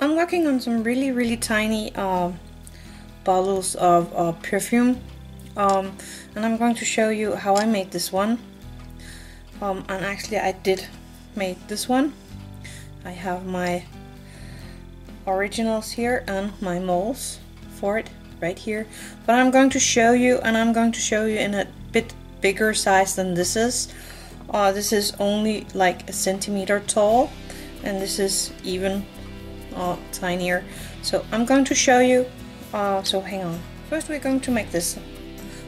I'm working on some really tiny bottles of perfume, and I'm going to show you how I made this one. And actually I did make this one. I have my originals here and my molds for it right here, but I'm going to show you, and I'm going to show you in a bit bigger size than this is. This is only like a centimeter tall, and this is even tinier. So I'm going to show you, so hang on. First we're going to make this,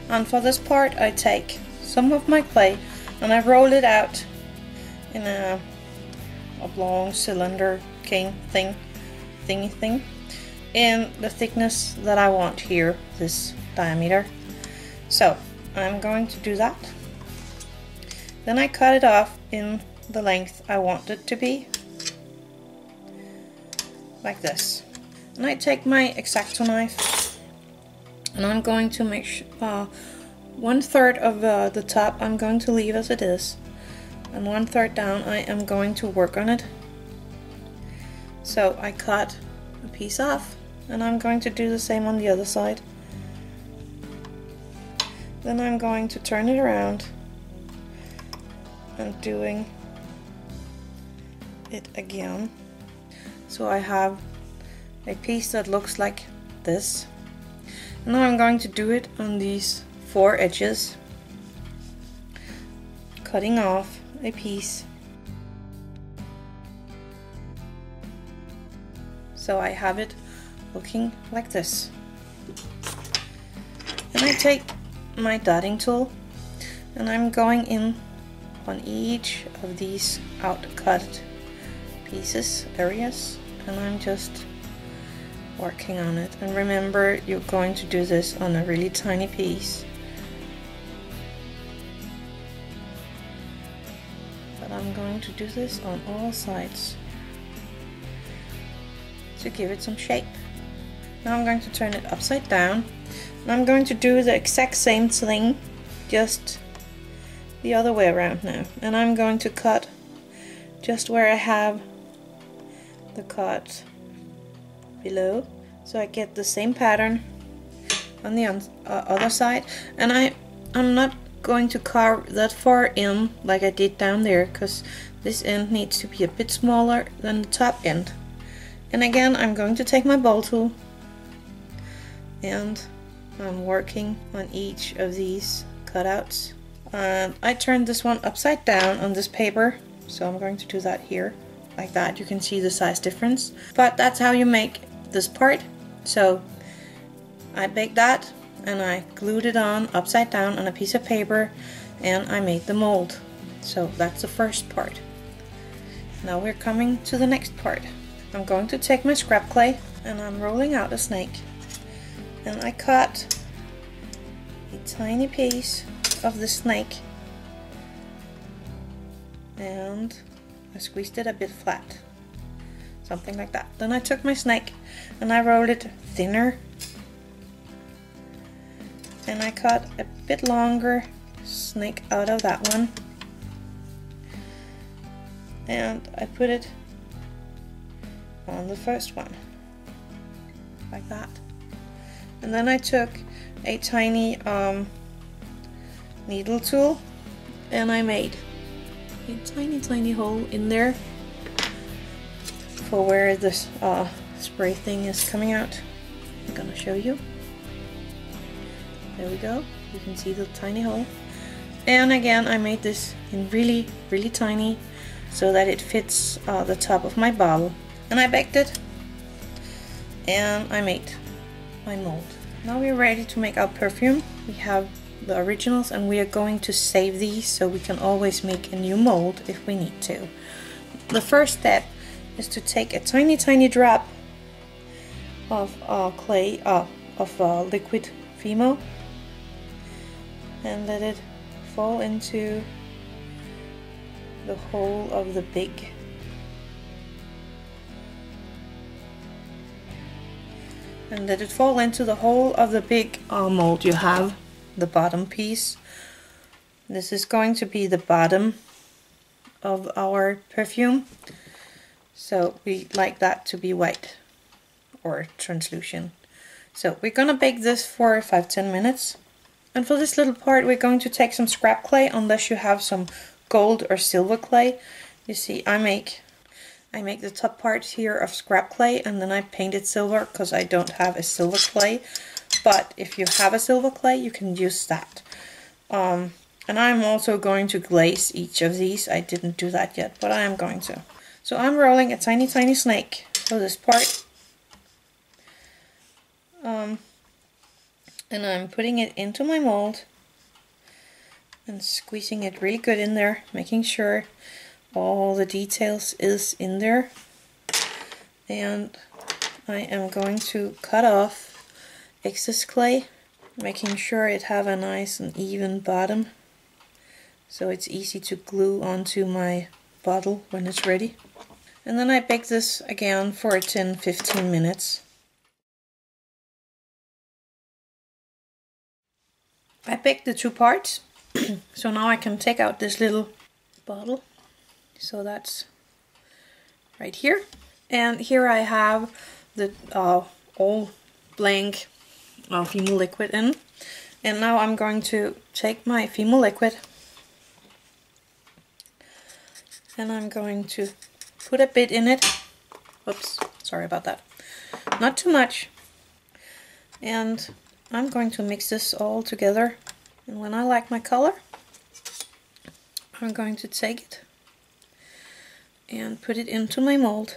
and for this part I take some of my clay and I roll it out in a oblong cylinder cane thingy in the thickness that I want here, this diameter. So I'm going to do that. Then I cut it off in the length I want it to be, like this. And I take my X-Acto knife and I'm going to make sure 1/3 of the top I'm going to leave as it is, and 1/3 down I am going to work on it. So I cut a piece off, and I'm going to do the same on the other side. Then I'm going to turn it around and doing it again. So I have a piece that looks like this. Now I'm going to do it on these 4 edges, cutting off a piece. So I have it looking like this. And I take my dotting tool and I'm going in on each of these outcut pieces, areas, and I'm just working on it. And remember, you're going to do this on a really tiny piece. But I'm going to do this on all sides to give it some shape. Now I'm going to turn it upside down, and I'm going to do the exact same thing, just the other way around now. And I'm going to cut just where I have the cut below, so I get the same pattern on the other side. And I'm not going to carve that far in like I did down there, because this end needs to be a bit smaller than the top end. And again, I'm going to take my bowl tool and I'm working on each of these cutouts. And I turned this one upside down on this paper, so I'm going to do that here, like that. You can see the size difference, but that's how you make this part. So I baked that and I glued it on upside down on a piece of paper, and I made the mold. So that's the first part. Now we're coming to the next part. I'm going to take my scrap clay and I'm rolling out a snake, and I cut a tiny piece of the snake and I squeezed it a bit flat, something like that. Then I took my snake and I rolled it thinner, and I cut a bit longer snake out of that one, and I put it on the first one, like that. And then I took a tiny needle tool and I made a tiny hole in there for where this spray thing is coming out. I'm gonna show you. There we go. You can see the tiny hole. And again, I made this in really tiny so that it fits the top of my bottle. And I baked it and I made my mold. Now we're ready to make our perfume. We have the originals and we are going to save these so we can always make a new mold if we need to. The first step is to take a tiny drop of clay, liquid fimo, and let it fall into the hole of the big mold you have, the bottom piece. This is going to be the bottom of our perfume, so we like that to be white. or translucent. So we're gonna bake this for 5-10 minutes. And for this little part we're going to take some scrap clay, unless you have some gold or silver clay. You see, I make the top part here of scrap clay, and then I paint it silver because I don't have a silver clay. But if you have a silver clay, you can use that. And I'm also going to glaze each of these. I didn't do that yet, but I am going to. So I'm rolling a tiny snake for this part. And I'm putting it into my mold and squeezing it really good in there, making sure all the details is in there. And I am going to cut off excess clay, making sure it have a nice and even bottom, so it's easy to glue onto my bottle when it's ready. And then I bake this again for 10-15 minutes. I baked the two parts, so now I can take out this little bottle. So that's right here. And here I have the all blank fimo liquid in. And now I'm going to take my fimo liquid and I'm going to put a bit in it. Oops, sorry about that. Not too much. And I'm going to mix this all together. And when I like my color, I'm going to take it and put it into my mold.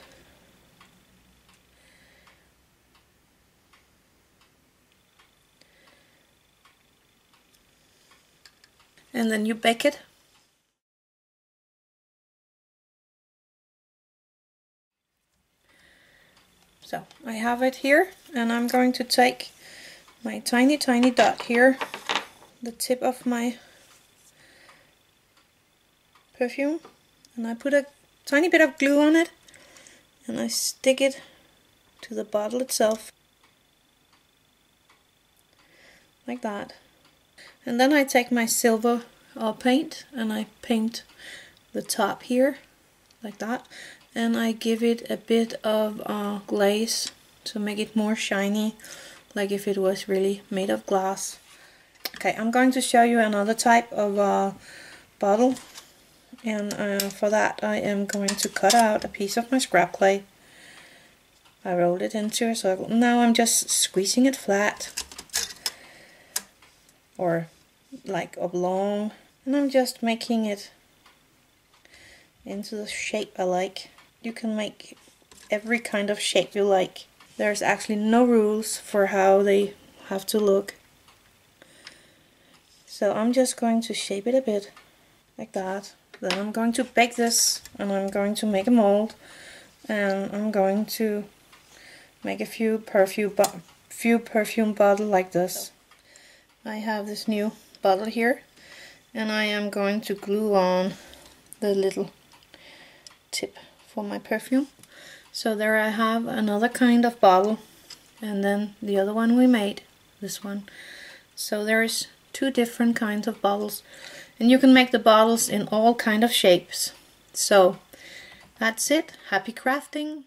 And then you bake it. So I have it here, and I'm going to take my tiny dot here, the tip of my perfume, and I put a tiny bit of glue on it, and I stick it to the bottle itself, like that. And then I take my silver paint and I paint the top here, like that, and I give it a bit of glaze to make it more shiny, like if it was really made of glass. Okay, I'm going to show you another type of bottle, and for that I am going to cut out a piece of my scrap clay. I rolled it into a circle. Now I'm just squeezing it flat, or like oblong, and I'm just making it into the shape I like. You can make every kind of shape you like. There's actually no rules for how they have to look. So I'm just going to shape it a bit like that. Then I'm going to bake this, and I'm going to make a mold, and I'm going to make a few perfume bottle like this. I have this new bottle here, and I am going to glue on the little tip for my perfume. So there I have another kind of bottle, and then the other one we made, this one. So there's two different kinds of bottles, and you can make the bottles in all kind of shapes. So that's it. Happy crafting!